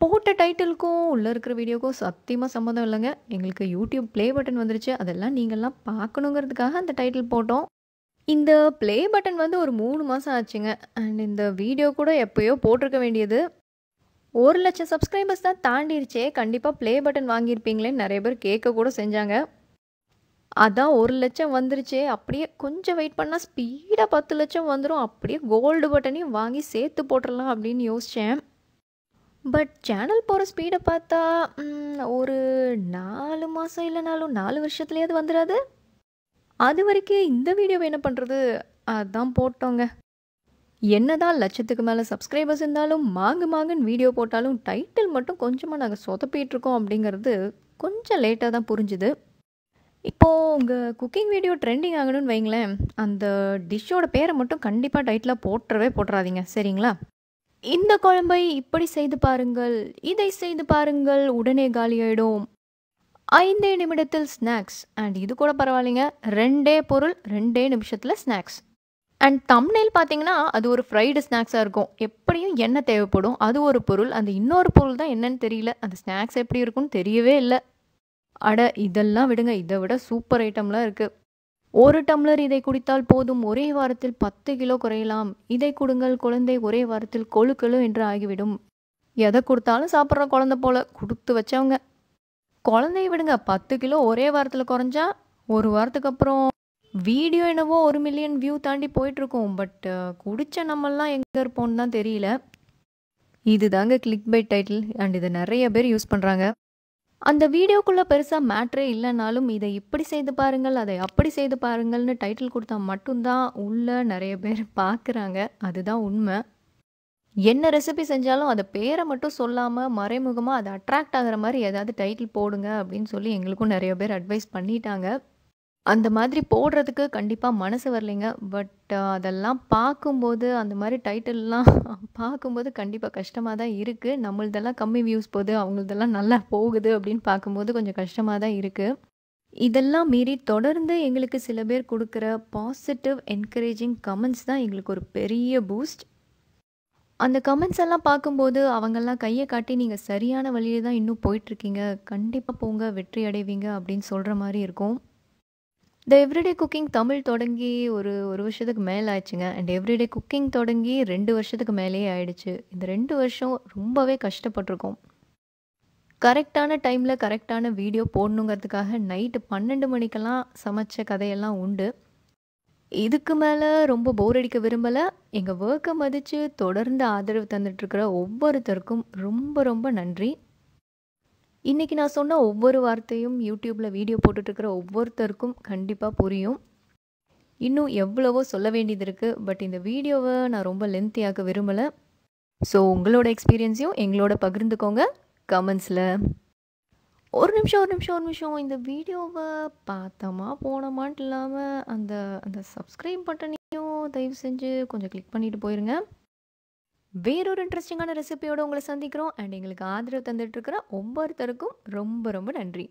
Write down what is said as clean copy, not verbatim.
போட்ட டைட்டிலுக்கும் உள்ள இருக்கிற வீடியோக்கும் சத்தியமா சம்மந்தம் இல்லங்க. எங்களுக்கு யூடியூப் ப்ளே பட்டன் வந்துருச்சு. அதெல்லாம் நீங்கலாம் பார்க்கணுங்கிறதுக்காக அந்த டைட்டில் போட்டோம். இந்த ப்ளே பட்டன் வந்து ஒரு 3 மாசம் ஆச்சுங்க. அண்ட் இந்த வீடியோ கூட எப்பயோ போட்டிருக்க வேண்டியது. 1,00,000 சப்ஸ்கிரைபர்ஸ் தான் தாண்டிருச்சே! கண்டிப்பா ப்ளே பட்டன் வாங்கியிருப்பீங்களேன்னு நெறைய பேர் கேட்க கூட செஞ்சாங்க. அதான் 1,00,000 வந்துருச்சே! அப்படியே கொஞ்சம் வெயிட் பண்ணா ஸ்பீடா 10,00,000 வந்துரும். அப்படியே கோல்டு பட்டனையும் வாங்கி சேர்த்து போட்டுறலாம் அப்படின்னு யோசிச்சேன். பட் சேனல் போற ஸ்பீட பார்த்தா, ஒரு 4 மாசம் இல்லனாலும் 4 வருஷத்துலயாவது வந்துராது? அதுவரைக்கும் இந்த வீடியோவ என்ன பண்றது? அதான் போட்டோங்க. என்னதான் லட்சத்துக்கு மேல சப்ஸ்கிரைபர்ஸ் இருந்தாலும், மாங்கு மாங்குன்னு வீடியோ போட்டாலும், டைட்டில் மட்டும் கொஞ்சமா நாங்க சொதப்பிட்டுருக்கோம் அப்படிங்கிறது கொஞ்சம் லேட்டா தான் புரிஞ்சுது. இப்போ உங்க குக்கிங் வீடியோ ட்ரெண்டிங் ஆகணும்னு வைங்களேன், அந்த டிஷ்ஷோட பேர மட்டும் கண்டிப்பா டைட்டிலா போட்றவே போட்றாதீங்க. சரிங்களா? இந்த குழம்பை இப்படி செய்து பாருங்கள், இதை செய்து பாருங்கள், உடனே காலியாயிடும். 5 நிமிடத்தில் ஸ்நாக்ஸ். அண்ட் இது கூட பரவாயில்லைங்க. 2 பொருள் 2 நிமிஷத்துல ஸ்நாக்ஸ். அண்ட் தம்ப்நெயில் பார்த்தீங்கன்னா, அது ஒரு ஃப்ரைடு ஸ்நாக்ஸா இருக்கும். எப்படியும் எண்ணெய் தேவைப்படும். அது ஒரு பொருள். அந்த இன்னொரு பொருள் தான் என்னன்னு தெரியல. அந்த ஸ்நாக்ஸ் எப்படி இருக்கும்னு தெரியவே இல்ல. அட இதெல்லாம் விடுங்க. இத விட சூப்பர் ஐட்டம்லாம் இருக்கு. 1 டம்ளர் இதை குடித்தால் போதும். ஒரே வாரத்தில் 10 கிலோ குறையலாம். இதை குடுங்கள் குழந்தை ஒரே வாரத்தில் கொழு கொழு என்று ஆகிவிடும். எத குடுத்தாலும் சாப்பிடுற குழந்தை போல. குடுத்து வச்சவங்க. குழந்தைய விடுங்க. 10 கிலோ ஒரே வாரத்துல குறைஞ்சா, 1 வாரத்துக்கு அப்புறம் வீடியோ என்னவோ 1 மில்லியன் வியூ தாண்டி போயிட்டுருக்கும். பட் குடிச்ச நம்மலாம் எங்க இருப்போம்னு தான் தெரியல. இதுதாங்க கிளிக் பைட் டைட்டில். அண்ட் இத நெறைய பேர் யூஸ் பண்றாங்க. அந்த வீடியோக்குள்ள பெருசா மேட்டரே இல்லனாலும், இதை இப்படி செய்து பாருங்கள், அதை அப்படி செய்து பாருங்கள்னு டைட்டில் குடுத்தா மட்டும் தான் உள்ள நெறைய பேர் பார்க்குறாங்க. அதுதான் உண்ம. என்ன ரெசிபி செஞ்சாலும் அத பேர மட்டும் சொல்லாம, மறைமுகமா அது அட்ராக்ட் ஆகுற மாரி ஏதாவது டைட்டில் போடுங்க அப்படின்னு சொல்லி எங்களுக்கும் நெறைய பேர் அட்வைஸ் பண்ணிட்டாங்க. அந்த மாதிரி போடுறதுக்கு கண்டிப்பா மனசு வரலைங்க. பட் அதெல்லாம் பார்க்கும்போது, அந்த மாரி டைட்டில்லாம் பார்க்கும்போது கண்டிப்பா கஷ்டமா தான் இருக்கு. நம்மளதெல்லாம் கம்மி வியூஸ் போகுது, அவங்களதெல்லாம் நல்லா போகுது அப்படின்னு பார்க்கும்போது கொஞ்சம் கஷ்டமா தான் இருக்கு. இதெல்லாம் மீறி தொடர்ந்து எங்களுக்கு சில பேர் குடுக்குற பாசிட்டிவ் என்கரேஜிங் கமெண்ட்ஸ் தான் எங்களுக்கு ஒரு பெரிய பூஸ்ட். அந்த கமெண்ட்ஸ் எல்லாம் பார்க்கும்போது அவங்கெல்லாம் கைய காட்டி நீங்க சரியான வழியில தான் இன்னும் போயிட்டுருக்கீங்க. கண்டிப்பா போங்க வெற்றி அடைவீங்க அப்படின்னு சொல்ற மாரி இருக்கும். த எவ்ரிடே குக்கிங் தமிழ் தொடங்கி ஒரு 1 வருஷத்துக்கு மேல ஆச்சுங்க. அண்ட் எவ்ரிடே குக்கிங் தொடங்கி 2 வருஷத்துக்கு மேலேயே ஆயிடுச்சு. இந்த 2 வருஷம் ரொம்பவே கஷ்டப்பட்டுருக்கோம். கரெக்ட்டான டைம்ல கரெக்ட்டான வீடியோ போடணுங்கிறதுக்காக நைட்டு 12 மணிக்கெல்லாம் சமைச்ச கதையெல்லாம் உண்டு. இதுக்கு மேல ரொம்ப போர் அடிக்க விரும்பல. எங்க வொர்க்க மதிச்சு தொடர்ந்து ஆதரவு தந்துட்டுருக்கிற ஒவ்வொருத்தருக்கும் ரொம்ப ரொம்ப நன்றி. இன்னைக்கு நான் சொன்ன ஒவ்வொரு வார்த்தையும் யூடியூப்ல வீடியோ போட்டுட்ருக்கிற ஒவ்வொருத்தருக்கும் கண்டிப்பா புரியும். இன்னும் எவ்வளவோ சொல்ல வேண்டியது இருக்கு. பட் இந்த வீடியோவ நான் ரொம்ப லென்த்தியாக்க விரும்பல. ஸோ உங்களோட எக்ஸ்பீரியன்ஸையும் எங்களோட பகிர்ந்துக்கோங்க கமெண்ட்ஸ்ல. ஒரு நிமிஷம், ஒரு நிமிஷம், ஒரு நிமிஷம். இந்த வீடியோவ பார்த்தோமா, போனோமான்ட்டு இல்லாம அந்த அந்த சப்ஸ்கிரைப் பட்டனையும் தயவு செஞ்சு கொஞ்சம் கிளிக் பண்ணிட்டு போயிருங்க. வேறொரு இன்ட்ரெஸ்டிங்கான ரெசிபியோட உங்கள சந்திக்கிறோம். அண்ட் எங்களுக்கு ஆதரவு தந்துட்டு இருக்கிற ஒவ்வொருத்தருக்கும் ரொம்ப ரொம்ப நன்றி.